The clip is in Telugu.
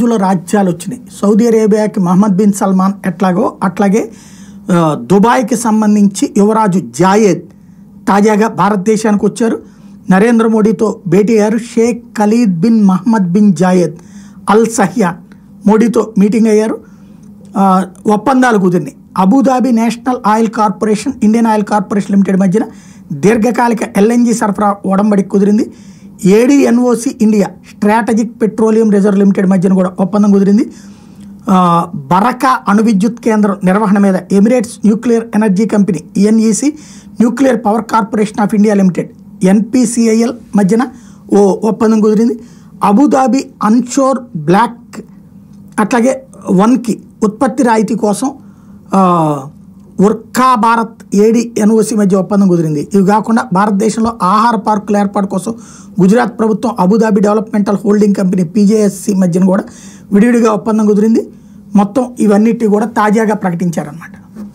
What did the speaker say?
రాజుల రాజ్యాలు వచ్చినాయి. సౌదీ అరేబియాకి మహమ్మద్ బిన్ సల్మాన్ ఎట్లాగో అట్లాగే దుబాయ్కి సంబంధించి యువరాజు జాయేద్ తాజాగా భారతదేశానికి వచ్చారు. నరేంద్ర మోడీతో భేటీ అయ్యారు. Sheikh Khalid bin Mohammed bin Zayed Al Nahyan మోడీతో మీటింగ్ అయ్యారు. ఒప్పందాలు కుదిరినాయి. Abu Dhabi National Oil Corporation, Indian Oil Corporation Limited మధ్యన దీర్ఘకాలిక ఎల్ఎన్జీ సరఫరా ఒడంబడిక కుదిరింది. ADNOC India Strategic Petroleum Reserve Limited మధ్యన కూడా ఒప్పందం కుదిరింది. బరకా అణు విద్యుత్ కేంద్రం నిర్వహణ మీద Emirates Nuclear Energy Company ENEC, Nuclear Power Corporation of India Limited NPCIL మధ్యన ఓ ఒప్పందం కుదిరింది. అబుదాబి అన్షోర్ బ్లాక్ అట్లాగే 1కి ఉత్పత్తి రాయితీ కోసం ఉర్కా భారత్ ఏడీఎన్ఓసి మధ్య ఒప్పందం కుదిరింది. ఇవి కాకుండా భారతదేశంలో ఆహార పార్కుల ఏర్పాటు కోసం గుజరాత్ ప్రభుత్వం అబుదాబి డెవలప్మెంటల్ హోల్డింగ్ కంపెనీ పీజేఎస్సి మధ్యన కూడా విడివిడిగా ఒప్పందం కుదిరింది. మొత్తం ఇవన్నిటి కూడా తాజాగా ప్రకటించారన్నమాట.